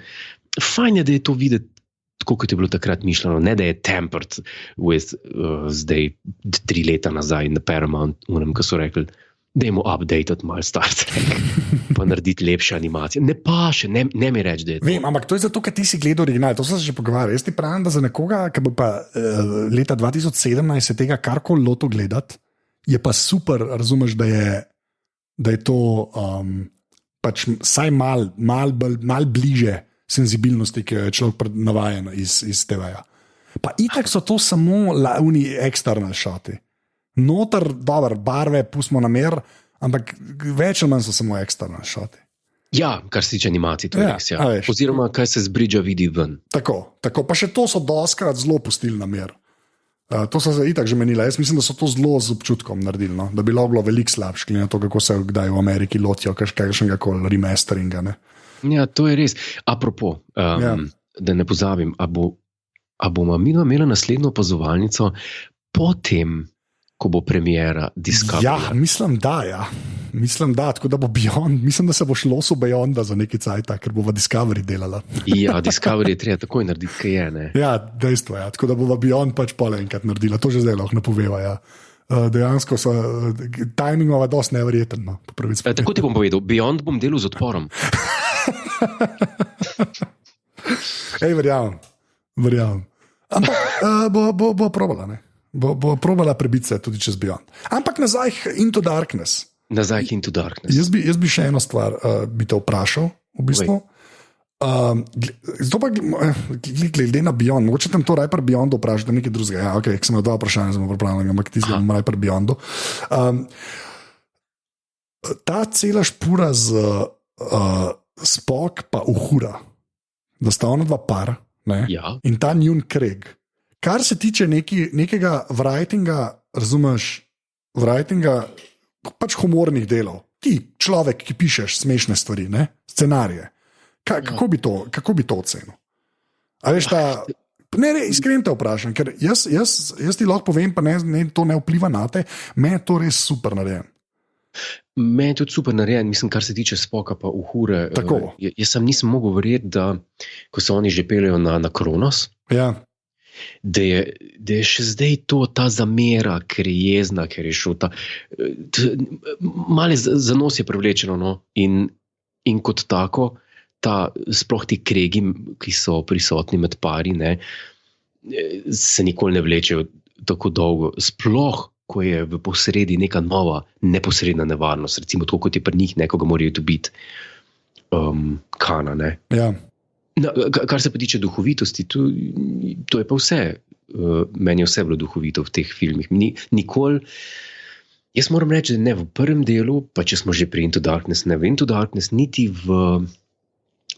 fajn je, da je to videti, tako kot je bilo takrat mišljeno, ne da je tempered with zdaj 3 leta nazaj na Paramount, ko so rekli, dajmo updatati malo Star Trek, pa narediti lepše animacije. Ne pa še, ne mi reči, da je to. Vem, ampak to je zato, ker ti si gledal original, to sem se že pogovarjal. Jaz ti pravim, da za nekoga, ki bo pa leta 2017 tega karkoli loto gledati, je pa super, razumeš, da je to pač vsaj mal bliže senzibilnosti, ki jo je človek navajen iz TV-ja. Pa itak so to samo launi eksternal šoti. Noter, dober, barve, pustimo na mer, ampak več ali manj so samo eksternal šoti. Ja, kar se tiče animacij, to je res. Ja. Oziroma, kaj se z bridža vidi ven. Tako, pa še to so doskrat zelo pustili na mer. To so se itak že menila. Jaz mislim, da so to zelo z občutkom naredili. No? Da bi bilo veliko slabše, glede na to, kako se kdaj v Ameriki lotijo kakšnega koli remasteringa. Ne? Ja, to je res. Apropo, da ne pozabim, a bomo mi imeli naslednjo opazovalnico potem, ko bo premiera Discovery? Ja, mislim, da, tako da bo Beyond, mislim, da se bo šlo so Beyonda za neki cajt, ker bo v Discovery delala. Ja, Discovery je treba takoj narediti, kaj je, ne? Ja, dejstvo je, tako da bo Beyond pač pole enkrat naredila, to že zdaj lahko napoveva, ja. Dejansko so timingova dosti neverjeten, no, po pravici. Tako ti bom povedal, Beyond bom delal z odporom. Ej, verjamem. Ampak bo probala, ne? Bo probala prebiti se tudi čez Beyond. Ampak nazaj Into Darkness. Jaz bi še eno stvar bi te vprašal, v bistvu. Zato pa glede na Beyond, mogoče tam to Rajper Beyond vprašal, da nekaj drugega. Ja, ok, sem imel 2 vprašanja, sem pripravljen, ampak ti sem Rajper Beyond. Ta cela špura z Spock pa Uhura, da sta ona 2 par, ne? Ja. In ta njun Craig. Kar se tiče nekega writinga, razumeš, pač humornih delov, ti človek, ki pišeš smešne stvari, ne? Scenarije, kako bi to ocenil? A veš, iskreno te vprašam, ker jaz ti lahko povem, pa to ne vpliva na te, meni je to res super narejen. Meni je tudi super narejen, mislim, kar se tiče Spoka pa Uhure. Jaz nisem mogel verjeti, da ko se oni že peljejo na Kronos, ja. Da je še zdaj ta zamera, ker je jezna, ker je šel malo zanos je privlečeno, no? In kot tako, sploh ti kregi, ki so prisotni med pari, ne, se nikoli ne vlečejo tako dolgo. Sploh, ko je v posredi neka nova neposredna nevarnost, recimo tako, kot je pri njih nekoga morajo dobiti Kana, ne. Ja. Kar se pa tiče duhovitosti, to je pa vse. Meni je vse bilo duhovito v teh filmih. Nikoli, jaz moram reči, da ne v prvem delu, pa če smo že pri Into Darkness, ne v Into Darkness, niti v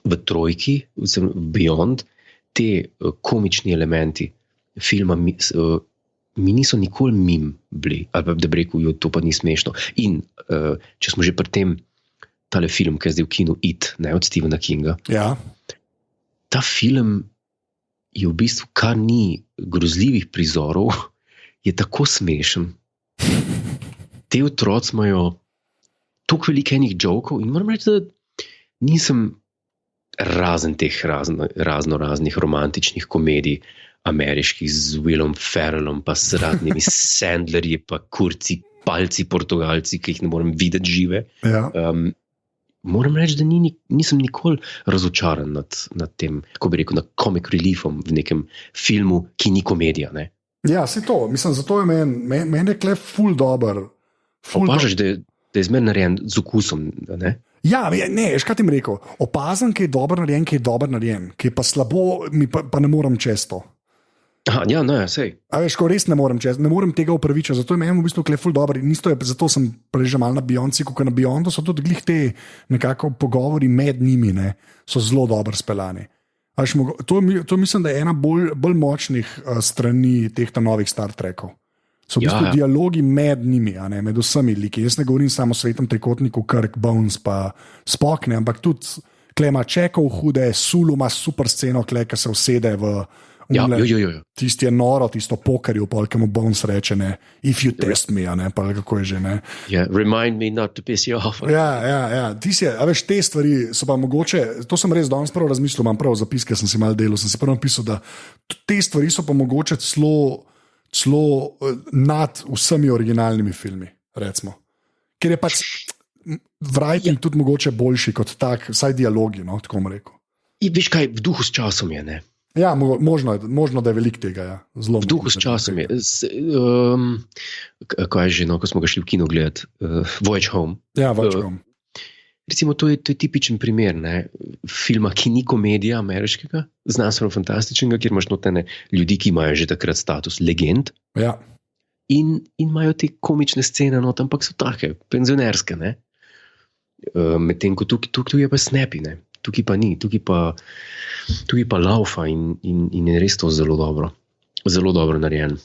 trojki, v Beyond, te komični elementi filma mi niso nikoli mim bili, ali da bi rekel, to pa ni smešno. In če smo že pri tem, tale film, ki je zdaj v kinu It, ne, od Stephena Kinga, ja. Ta film je v bistvu, kar ni grozljivih prizorov, je tako smešen. Te otroci imajo toliko velikih jokov in moram reči, da nisem razen teh raznih romantičnih komedij ameriških z Willom Ferrellom, pa s raznimi Sandlerji, pa kurci, palci, Portugalci, ki jih ne morem videti žive. Ja. Moram reči, da nisem nikoli razočaran nad tem, kako bi rekel, nad comic reliefom v nekem filmu, ki ni komedija, ne? Ja, se to, mislim, zato je meni je ful dober. Opažaš, da je zmer narejen z okusom, ne? Ja, ne, veš, kaj ti mi rekel, opazam, ki je dober narejen, ki je pa slabo, pa ne morem često. Aha, ja, ne, sej. A veš, ko res ne morem tega upravičiti, zato je meni v bistvu ful dober in zato sem prej že malo na Beyondci, ko na Beyondu so tudi glih te nekako pogovori med njimi, ne, so zelo dobro speljani. To mislim, da je ena bolj močnih strani teh novih Star Trekov. So v bistvu dialogi med njimi, a ne, med vsemi liki. Jaz ne govorim samo o Svetem trikotniku, Kirk, Bones pa Spock, ne, ampak tudi klema Čekov hude, Sulu ima super sceno, ki se usede v Ja, Tisti je noro, tisto pokarju, polkemu Bones reče, ne, if you test me, ne, pa kako je že, ne. Remind me not to piss you off. Ja. Veš, te stvari so pa mogoče, to sem res danes prvo razmislil, imam prav zapiske, sem si mal delal, sem si prvo napisal, da te stvari so pa mogoče celo nad vsemi originalnimi filmi, recimo. Ker je pač writing tudi mogoče boljši kot tak, vsaj dialogi, no, tako bom rekel. Veš kaj, v duhu s časom je, ne? Ja, možno, da je veliko tega, ja. Zelo v duhu s časom je. Kaj je že, no, ko smo ga šli v kino gledati? Voyage Home. Ja, Voyage Home. Recimo, to je tipičen primer, ne? Filma, ki ni komedija ameriškega, znanstveno-fantastičnega, kjer imaš notene ljudi, ki imajo že takrat status legend. Ja. In imajo te komične scene, no, ampak so take, penzionerske, ne? Medtem ko tukaj je pa snappy, ne? Tukaj pa ni, tukaj pa laufa in je res to zelo dobro narejen,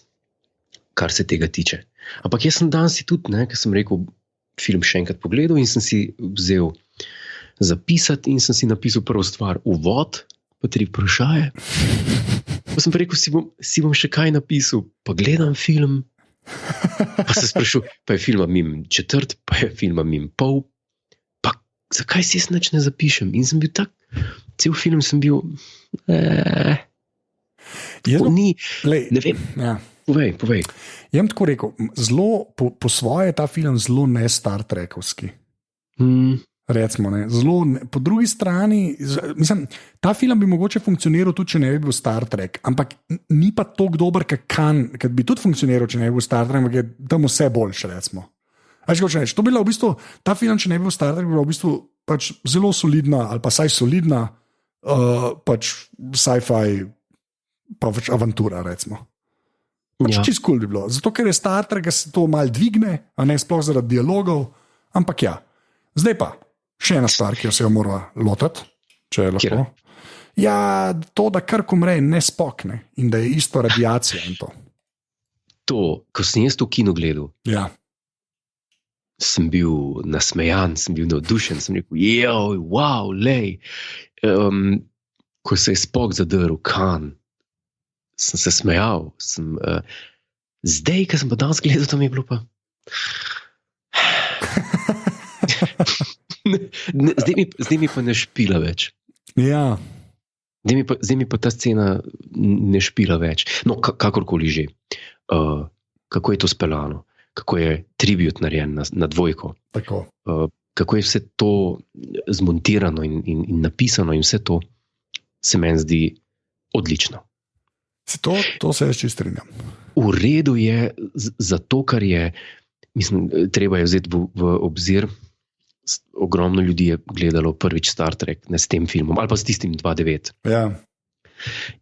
kar se tega tiče. Ampak jaz sem danes tudi, ne, ker sem rekel, film še enkrat pogledal in sem si vzel zapisati in sem si napisal prvo stvar, uvod, pa 3 vprašaje. Pa sem pa rekel, si bom še kaj napisal, pa gledam film, pa se sprašujem, pa je filma mim 1/4, pa je filma mim 1/2, zakaj si jaz nič ne zapišem? In sem bil tak, cel film sem bil, ne vem, ja. Povej. Jem tako rekel, zelo, po svoje je ta film zelo ne Star Trekovski. Recimo, ne, zelo, po drugi strani, mislim, ta film bi mogoče funkcioniral tudi, če ne bi bil Star Trek, ampak ni pa toliko dober, kad bi tudi funkcioniral, če ne bi bil Star Trek, ampak je tam vse boljše, recimo. To bi bila v bistvu, ta film, če ne bi bil Star Trek, bi bila v bistvu pač zelo solidna, ali pa saj solidna, pač sci-fi, pa več avantura, recimo. Pač čist cool bi bilo. Zato, ker je Star Trek, se to mal dvigne, a ne sploh zaradi dialogov, ampak ja. Zdaj pa, še ena stvar, ki jo se jo mora lotiti, če je lahko. Kjera? Ja, to, da Kirk umre, ne spokne in da je isto radiacija in to. To, ko sem jaz to kino gledal, ja. Sem bil nasmejan, sem bil navdušen, sem rekel, wow, lej. Ko se je Spock zadrl, Khan, sem se smejal. Zdaj, ko sem pa danes gledal, to mi je bilo pa... zdaj mi pa ne špila več. Ja. Zdaj mi pa ta scena ne špila več. No, kakorkoli že. Kako je to speljano? Kako je tribut narejen na dvojko, kako je vse to zmontirano in napisano in vse to se meni zdi odlično. To se jaz čisto strinjam. V redu je za to, kar je, mislim, treba je vzeti v obzir, ogromno ljudi je gledalo prvič Star Trek, ne s tem filmom, ali pa s tistim 2.9. Ja.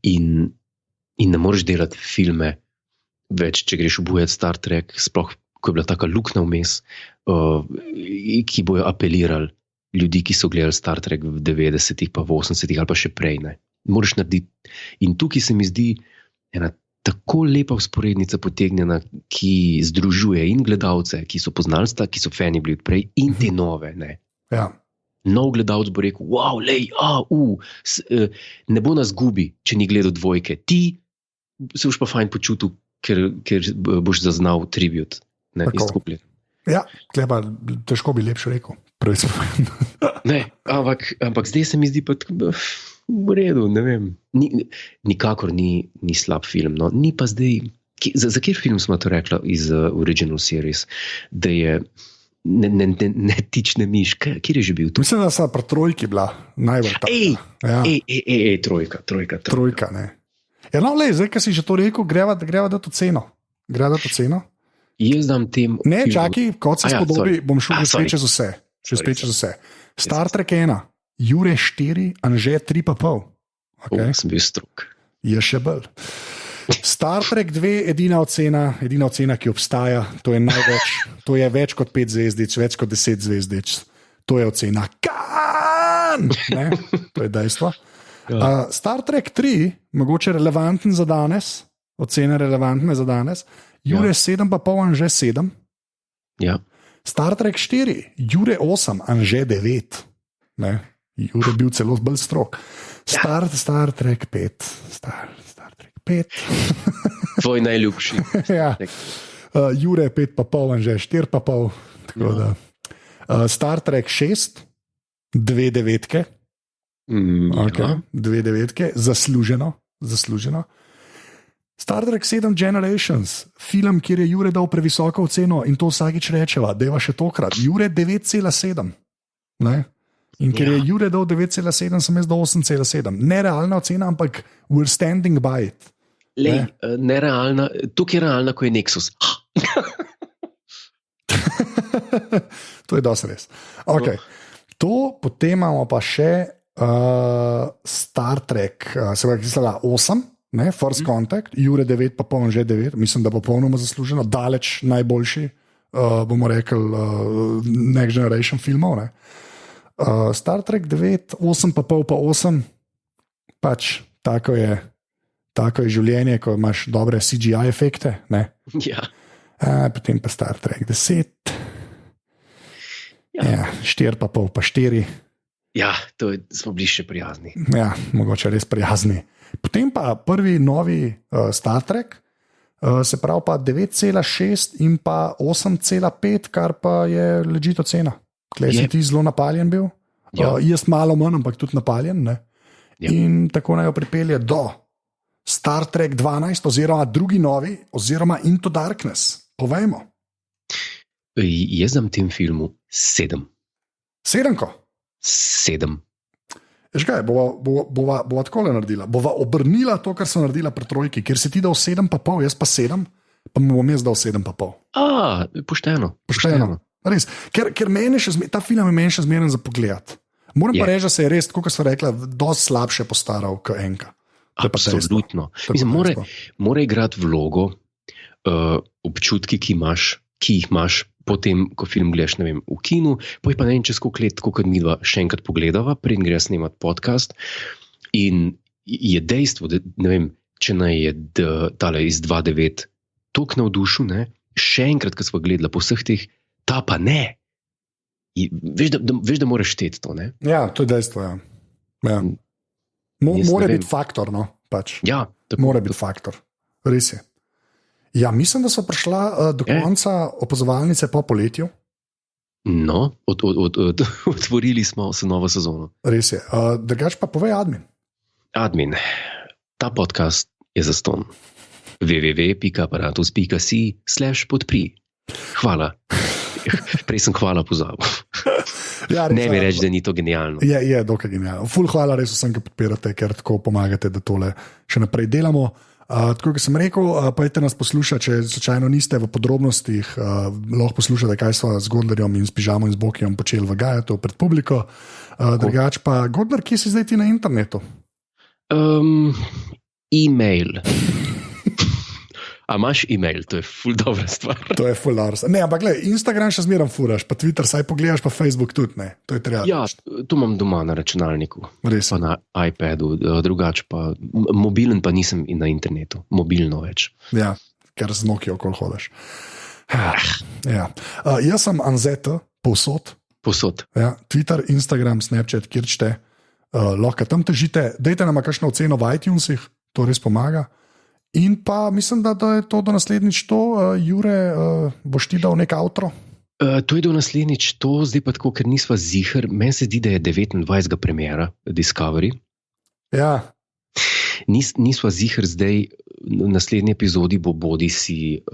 In ne moreš delati filme več, če greš obujati Star Trek, sploh ko je bila taka luknja vmes, ki bojo apelirali ljudi, ki so gledali Star Trek v 90-ih, pa v 80-ih ali pa še prej. Ne. Moraš narediti. In tukaj se mi zdi ena tako lepa vzporednica potegnjena, ki združuje in gledalce, ki so poznali Star, ki so fani bili odprej, in te nove. Ne. Ja. Nov gledalec bo rekel, wow, lej, ne bo nas gubi, če ni gledal dvojke. Ti se boš pa fajn počutil, ker boš zaznal tribut. Ne, ja, kleba, težko bi lepše rekel. Ne, ampak zdaj se mi zdi pa v redu, ne vem. Nikakor ni slab film. No. Ni pa zdaj, za kjer film smo to rekla iz Original Series, da je netične miš. Kjer je že bil to? Mislim, da sta pri trojki bila najbolj taka. Trojka, ne. Ja, no, lej, zdaj, ki si že to rekel, greva dati oceno. Jaz dam tem... Ne, čaki, kot se spodobi, bom šel spet čez vse. Star Trek 1, Jure 4, Anže 3,5. Okay. Sem bil strok. Je še bolj. Star Trek 2, edina ocena, ki obstaja, to je največ, to je več kot 5 zvezdic, več kot 10 zvezdic. To je ocena Khan! Ne, to je dejstvo. Star Trek 3, mogoče relevanten za danes, ocene relevantne za danes, Jure 7,5, Anže 7. Ja. Star Trek 4, Jure 8, Anže 9. Ne, Jure bil celo bolj strok. Star Trek 5, Star Trek 5. Tvoj najljubši. Ja. Jure 5,5, Anže 4,5. Star Trek 6, 2 devetke. Okay, 2 devetke, zasluženo. Star Trek 7 Generations, film, kjer je Jure dal previsoko oceno in to vsakič rečeva, deva še tokrat. Jure 9,7. In ker je Jure dal 9,7, sem jaz dal 8,7. Nerealna ocena, ampak we're standing by it. Lej, nerealna, tukaj je realna, ko je Nexus. To je dosti res. Okay. To potem imamo pa še Star Trek, se pravi, 8, First Contact, Jure 9, pa polno že 9, mislim, da popolnoma zasluženo, daleč najboljši, bomo rekli, Next Generation filmov. Star Trek 9, 8,5 pa 8, pač tako je življenje, ko imaš dobre CGI efekte. Ja. Potem pa Star Trek 10, 4,5 pa 4. Ja, smo bili še prijazni. Ja, mogoče res prijazni. Potem pa prvi novi Star Trek, se pravi pa 9,6 in pa 8,5, kar pa je ležito cena. Klej si ti zelo napaljen bil, jaz malo manj, ampak tudi napaljen. In tako naj jo pripelje do Star Trek 12, oziroma drugi novi, oziroma Into Darkness. Povejmo. Jaz dam tem filmu 7. 7? 7. Veš kaj, bova tako naredila. Bova obrnila to, kar sem naredila pri trojki, ker si ti dal 7,5, jaz pa 7, pa mu bom jaz dal 7,5. Pošteno. Res, ker ta film je meni še zmeren za pogled. Moram pa reči, da se je res, kot so rekla, dosti slabše postaral kot Enka. Absolutno. Mislim, mora igrati vlogo, občutki, ki jih imaš potem, ko film gledaš, ne vem, v kinu, pa ne vem, čez koliko let, kot midva še enkrat pogledava, preden gre snemati podcast. In je dejstvo, da ne vem, če naj je tale iz 2.9 toliko navdušil, še enkrat, ko smo gledali po vseh teh, ta pa ne. Veš, da moraš šteti to, ne? Ja, to je dejstvo, ja. Mora biti faktor, no, pač. Ja, mora biti faktor. Res je. Ja, mislim, da so prišla do konca opazovalnice po poletju. No, otvorili smo se novo sezono. Res je. Drugač pa povej admin. Admin, ta podcast je zastonj. www.aparatus.si/podpri. Hvala. Prej sem hvala pozabil. Ja, ne mi reči, da ni to genialno. Je dokaj genialno. Ful hvala res vsem, ki podpirate, ker tako pomagate, da tole še naprej delamo. Tako, kot sem rekel, pojdite nas poslušati, če slučajno niste v podrobnostih, lahko poslušate, kaj smo z Gondlerjem in s Pižamo in z Bokijem počeli v Gajatu pred publiko. Drugač pa, Gondler, kje si zdaj ti na internetu? E-mail. A imaš e-mail, to je ful dobra stvar. To je ful dobra stvar. Ne, ampak gledaj, Instagram še zmeram furaš, pa Twitter, saj pogledaš, pa Facebook tudi, ne. To je treba. Ja, to imam doma na računalniku. Res. Pa na iPadu, drugač pa, mobilen pa nisem na internetu, mobilno več. Ja, ker z Nokia okoli hodaš. Ja. Jaz sem Anzeta, povsod. Ja, Twitter, Instagram, Snapchat, kjer čete, lahko tam težite, dajte nama kakšno oceno v iTunesih, to res pomaga. In pa mislim, da je to do naslednjič to. Jure, boš ti dal nek outro? To je do naslednjič to, zdaj pa tako, ker nisva ziher. Meni se zdi, da je 29. premiera Discovery. Ja. Nisva ziher zdaj, v naslednji epizodi bo bodisi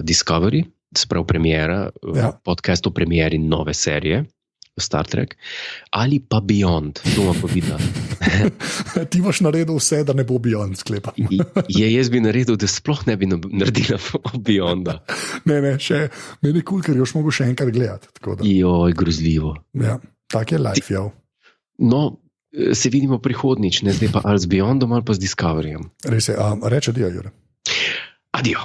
Discovery, sprav premiera, podcast o premieri nove serije Star Trek, ali pa Beyond, to bomo pa videla. Ti boš naredil vse, da ne bo Beyond, sklepa. Jaz bi naredil, da sploh ne bi naredila Beyonda. Ne, še meni je cool, ker još mogo še enkrat gledati. Joj, grozljivo. Ja, tak je life, jo. No, se vidimo prihodnič, ne zdaj pa ali z Beyondom ali pa z Discoveryjem. Res je, reč adijo, Jure. Adijo.